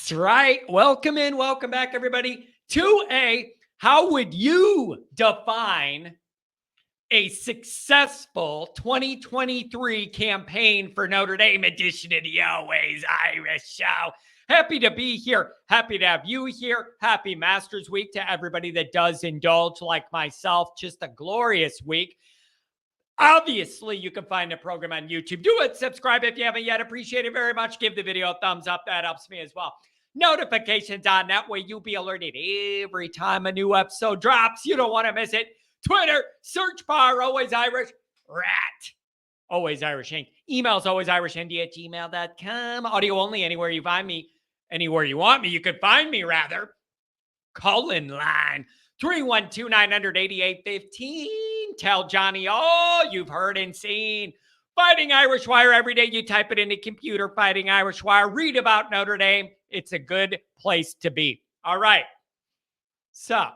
That's right. Welcome in. Welcome back, everybody, to how would you define a successful 2023 campaign for Notre Dame edition of the Always Irish Show? Happy to be here. Happy to have you here. Happy Masters Week to everybody that does indulge like myself. Just a glorious week. Obviously, you can find the program on YouTube. Do it. Subscribe if you haven't yet. Appreciate it very much. Give the video a thumbs up. That helps me as well. Notifications on that way. You'll be alerted every time a new episode drops. You don't want to miss it. Twitter, search bar, Always Irish Rat. Always Irish Inc. Emails, alwaysirishindy@gmail.com. Audio only, anywhere you find me. Anywhere you want me. You could find me, rather. Call in line. 312-988-15. Tell Johnny all you've heard and seen. Fighting Irish Wire every day. You type it into computer, Fighting Irish Wire. Read about Notre Dame. It's a good place to be. All right. So,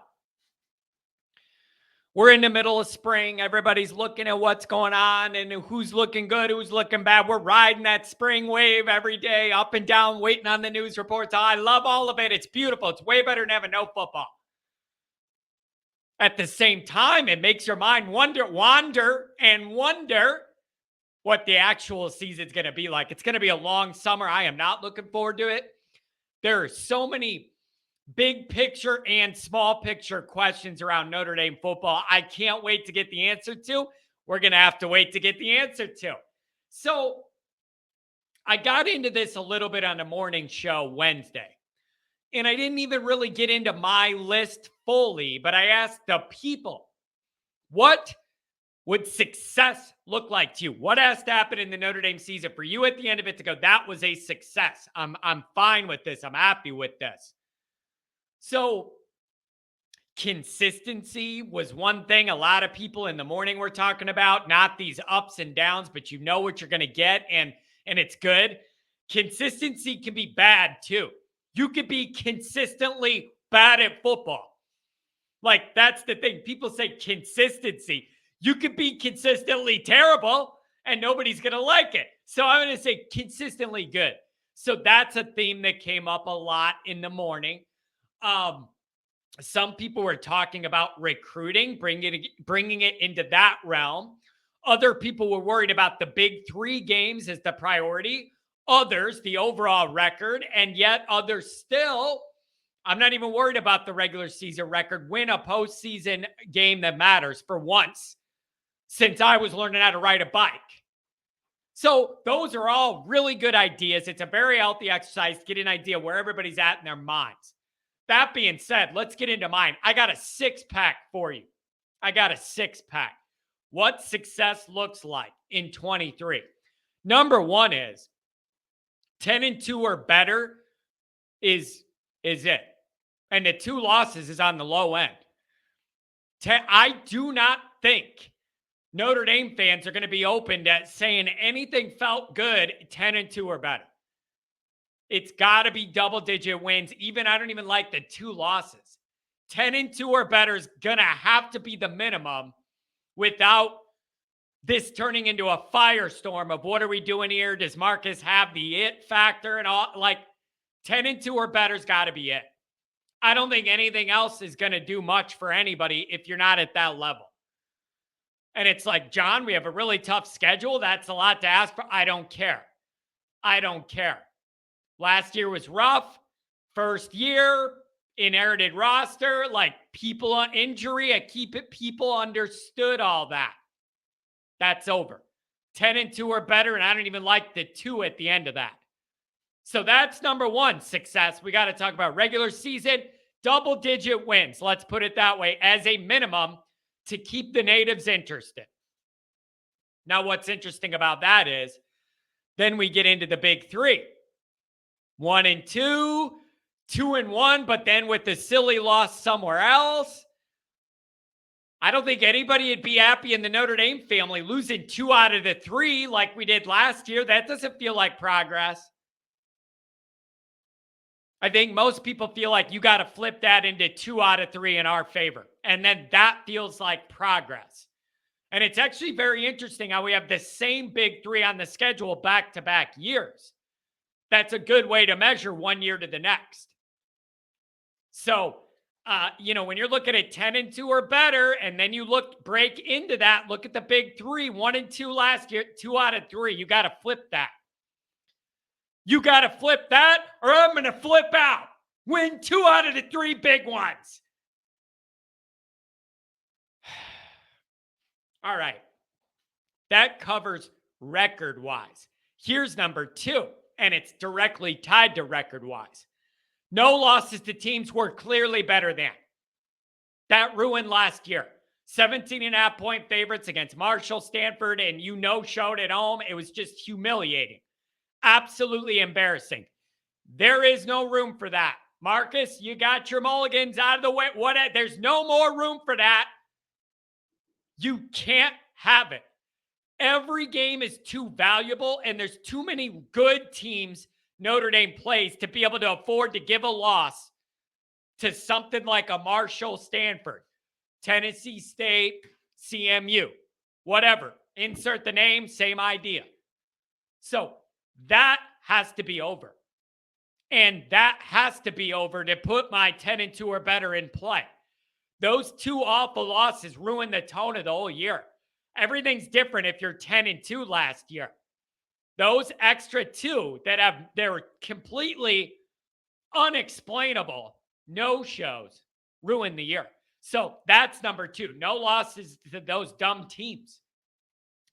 we're in the middle of spring. Everybody's looking at what's going on and who's looking good, who's looking bad. We're riding that spring wave every day, up and down, waiting on the news reports. I love all of it. It's beautiful. It's way better than having no football. At the same time, it makes your mind wander what the actual season's going to be like. It's going to be a long summer. I am not looking forward to it. There are so many big picture and small picture questions around Notre Dame football I can't wait to get the answer to. We're going to have to wait to get the answer to. So I got into this a little bit on the morning show Wednesday. And I didn't even really get into my list fully, but I asked the people, what would success look like to you? What has to happen in the Notre Dame season for you at the end of it to go, that was a success. I'm fine with this. I'm happy with this. So consistency was one thing a lot of people in the morning were talking about, not these ups and downs, but you know what you're going to get and it's good. Consistency can be bad too. You could be consistently bad at football. Like, that's the thing. People say consistency. You could be consistently terrible and nobody's going to like it. So I'm going to say consistently good. So that's a theme that came up a lot in the morning. Some people were talking about recruiting, bringing it into that realm. Other people were worried about the big three games as the priority. Others, the overall record, and yet others still, I'm not even worried about the regular season record, win a postseason game that matters for once since I was learning how to ride a bike. So those are all really good ideas. It's a very healthy exercise to get an idea where everybody's at in their minds. That being said, let's get into mine. I got a six-pack for you. I got a six-pack. What success looks like in 23. Number one is 10-2 or better is it. And the 2 losses is on the low end. I do not think Notre Dame fans are going to be open to saying anything felt good 10-2 or better. It's got to be double-digit wins. Even I don't even like the 2 losses. 10-2 or better is going to have to be the minimum without this turning into a firestorm of what are we doing here? Does Marcus have the it factor and all? Like 10-2 or better's got to be it. I don't think anything else is going to do much for anybody if you're not at that level. And it's like, John, we have a really tough schedule. That's a lot to ask for. I don't care. I don't care. Last year was rough. First year, inherited roster, like people on injury. People understood all that. That's over. 10-2 or better, and I don't even like the 2 at the end of that. So that's number one, success. We got to talk about regular season, double-digit wins. Let's put it that way, as a minimum to keep the natives interested. Now, what's interesting about that is then we get into the big 3. 1-2, 2-1, but then with the silly loss somewhere else. I don't think anybody would be happy in the Notre Dame family losing 2 out of the 3 like we did last year. That doesn't feel like progress. I think most people feel like you got to flip that into 2 out of 3 in our favor. And then that feels like progress. And it's actually very interesting how we have the same big 3 on the schedule back-to-back years. That's a good way to measure 1 year to the next. So, when you're looking at 10-2 or better, and then you break into that, look at the big three, 1-2 last year, 2 out of 3. You got to flip that. You got to flip that, or I'm going to flip out. Win 2 out of the 3 big ones. All right. That covers record-wise. Here's number 2, and it's directly tied to record-wise. No losses to teams we're clearly better than. That ruined last year. 17.5-point favorites against Marshall, Stanford, and showed at home. It was just humiliating. Absolutely embarrassing. There is no room for that. Marcus, you got your mulligans out of the way. There's no more room for that. You can't have it. Every game is too valuable, and there's too many good teams Notre Dame plays to be able to afford to give a loss to something like a Marshall, Stanford, Tennessee State, CMU, whatever. Insert the name, same idea. So that has to be over. And that has to be over to put my 10-2 or better in play. Those 2 awful losses ruined the tone of the whole year. Everything's different if you're 10-2 last year. Those extra 2 they're completely unexplainable no-shows ruined the year. So that's number 2. No losses to those dumb teams.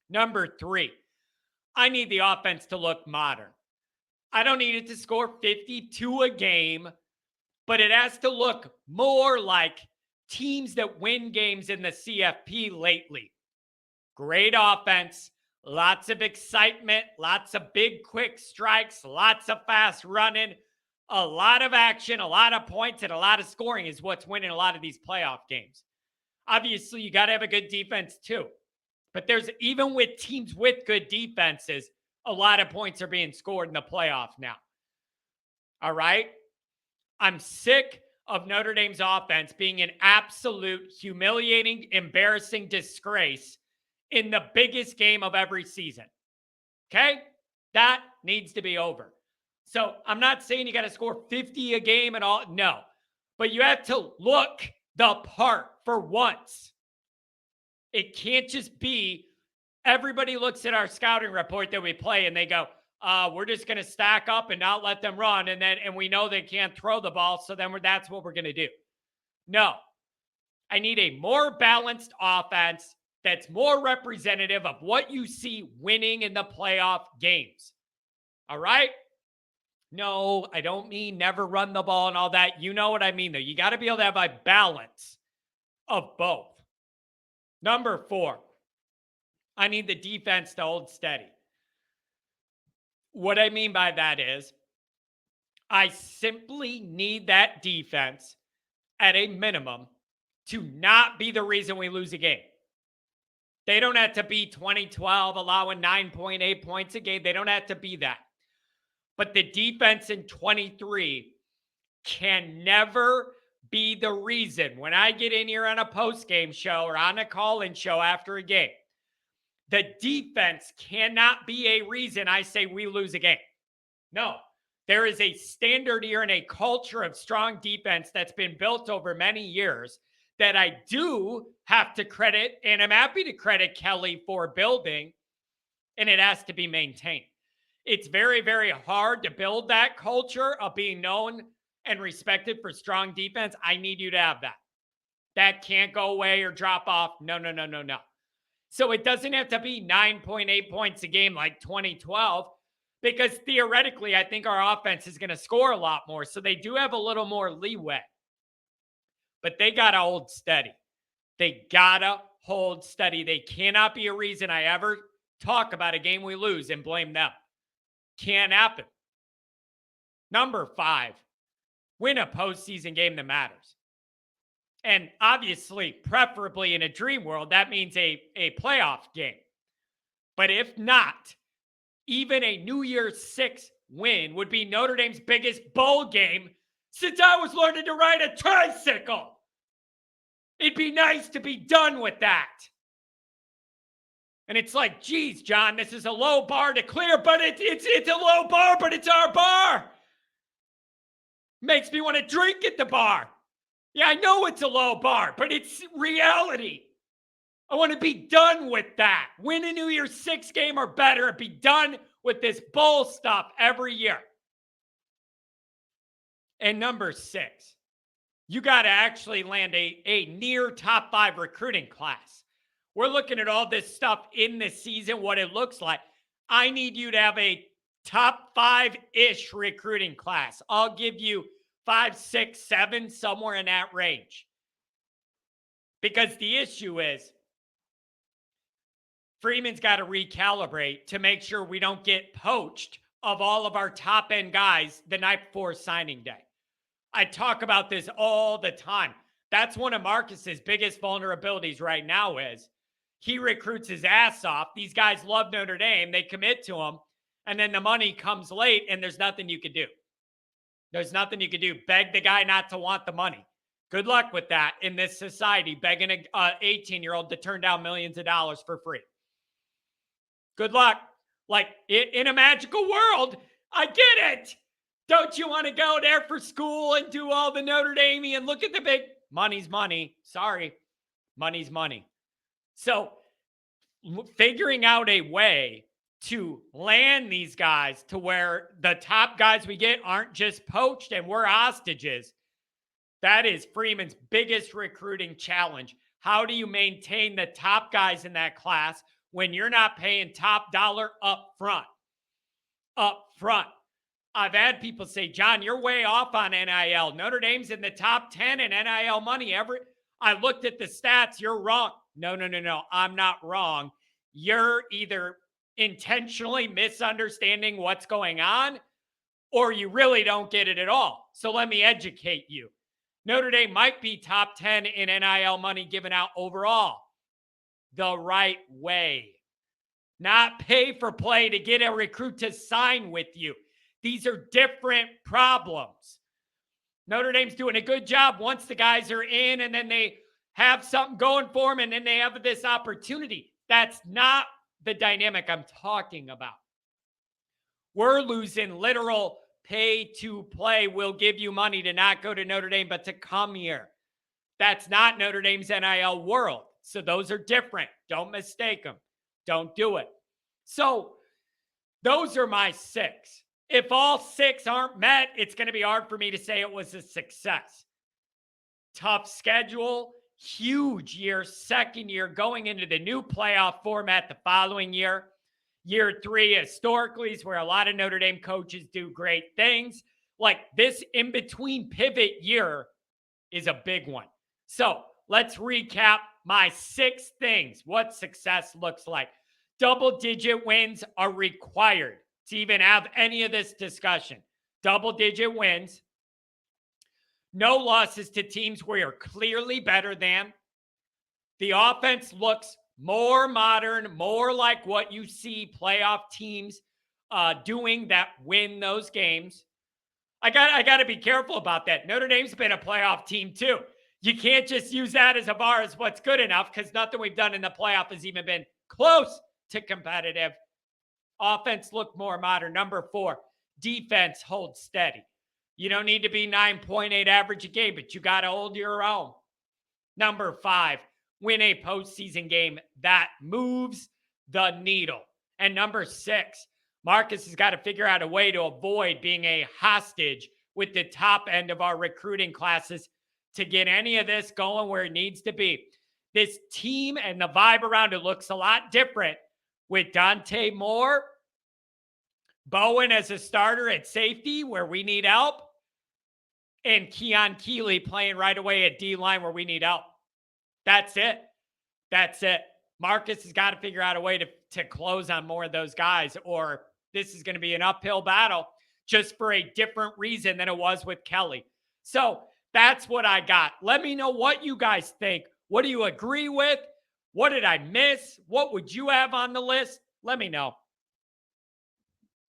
Number 3, I need the offense to look modern. I don't need it to score 52 a game, but it has to look more like teams that win games in the CFP lately. Great offense, lots of excitement, lots of big, quick strikes, lots of fast running, a lot of action, a lot of points, and a lot of scoring is what's winning a lot of these playoff games. Obviously, you got to have a good defense too. But even with teams with good defenses, a lot of points are being scored in the playoff now. All right? I'm sick of Notre Dame's offense being an absolute humiliating, embarrassing disgrace in the biggest game of every season. Okay? That needs to be over. So I'm not saying you got to score 50 a game and all. No. But you have to look the part for once. It can't just be everybody looks at our scouting report that we play and they go, we're just going to stack up and not let them run. And we know they can't throw the ball. So then that's what we're going to do. No, I need a more balanced offense that's more representative of what you see winning in the playoff games. All right? No, I don't mean never run the ball and all that. You know what I mean, though. You got to be able to have a balance of both. Number 4, I need the defense to hold steady. What I mean by that is I simply need that defense at a minimum to not be the reason we lose a game. They don't have to be 2012 allowing 9.8 points a game. They don't have to be that. But the defense in 23 can never be the reason when I get in here on a post-game show or on a call-in show after a game. The defense cannot be a reason I say we lose a game. No, there is a standard here and a culture of strong defense that's been built over many years that I do have to credit, and I'm happy to credit Kelly for building, and it has to be maintained. It's very, very hard to build that culture of being known and respected for strong defense. I need you to have that. That can't go away or drop off. No. So it doesn't have to be 9.8 points a game like 2012, because theoretically, I think our offense is going to score a lot more. So they do have a little more leeway. But they got to hold steady. They got to hold steady. They cannot be a reason I ever talk about a game we lose and blame them. Can't happen. Number 5, win a postseason game that matters. And obviously, preferably in a dream world, that means a playoff game. But if not, even a New Year's 6 win would be Notre Dame's biggest bowl game since I was learning to ride a tricycle. It'd be nice to be done with that. And it's like, geez, John, this is a low bar to clear, but it's a low bar, but it's our bar. Makes me want to drink at the bar. Yeah, I know it's a low bar, but it's reality. I want to be done with that. Win a New Year's Six game or better and be done with this bull stuff every year. And number 6, you got to actually land a near top 5 recruiting class. We're looking at all this stuff in this season, what it looks like. I need you to have a top 5-ish recruiting class. I'll give you 5, 6, 7, somewhere in that range. Because the issue is Freeman's got to recalibrate to make sure we don't get poached of all of our top end guys the night before signing day. I talk about this all the time. That's one of Marcus's biggest vulnerabilities right now is he recruits his ass off. These guys love Notre Dame. They commit to him. And then the money comes late and there's nothing you can do. There's nothing you can do. Beg the guy not to want the money. Good luck with that in this society, begging an 18-year-old to turn down millions of dollars for free. Good luck. Like, in a magical world, I get it. Don't you want to go there for school and do all the Notre Dame and look at the big money's money? Sorry, money's money. So figuring out a way to land these guys to where the top guys we get aren't just poached and we're hostages. That is Freeman's biggest recruiting challenge. How do you maintain the top guys in that class when you're not paying top dollar up front? Up front. I've had people say, John, you're way off on NIL. Notre Dame's in the top 10 in NIL money. I looked at the stats. You're wrong. No. I'm not wrong. You're either intentionally misunderstanding what's going on or you really don't get it at all. So let me educate you. Notre Dame might be top 10 in NIL money given out overall the right way. Not pay for play to get a recruit to sign with you. These are different problems. Notre Dame's doing a good job once the guys are in and then they have something going for them and then they have this opportunity. That's not the dynamic I'm talking about. We're losing literal pay to play. We'll give you money to not go to Notre Dame, but to come here. That's not Notre Dame's NIL world. So those are different. Don't mistake them. Don't do it. So those are my 6. If all 6 aren't met, it's going to be hard for me to say it was a success. Tough schedule, huge year, second year, going into the new playoff format the following year. Year 3 historically is where a lot of Notre Dame coaches do great things. Like this in-between pivot year is a big one. So let's recap my 6 things, what success looks like. Double-digit wins are required to even have any of this discussion. Double-digit wins. No losses to teams where you're clearly better than. The offense looks more modern, more like what you see playoff teams doing that win those games. I got to be careful about that. Notre Dame's been a playoff team too. You can't just use that as a bar as what's good enough because nothing we've done in the playoff has even been close to competitive. Offense looked more modern. Number 4, defense holds steady. You don't need to be 9.8 average a game, but you got to hold your own. Number 5, win a postseason game that moves the needle. And number 6, Marcus has got to figure out a way to avoid being a hostage with the top end of our recruiting classes to get any of this going where it needs to be. This team and the vibe around it looks a lot different with Dante Moore, Bowen as a starter at safety where we need help, and Keon Keeley playing right away at D-line where we need help. That's it. That's it. Marcus has got to figure out a way to close on more of those guys, or this is going to be an uphill battle just for a different reason than it was with Kelly. So that's what I got. Let me know what you guys think. What do you agree with? What did I miss? What would you have on the list? Let me know.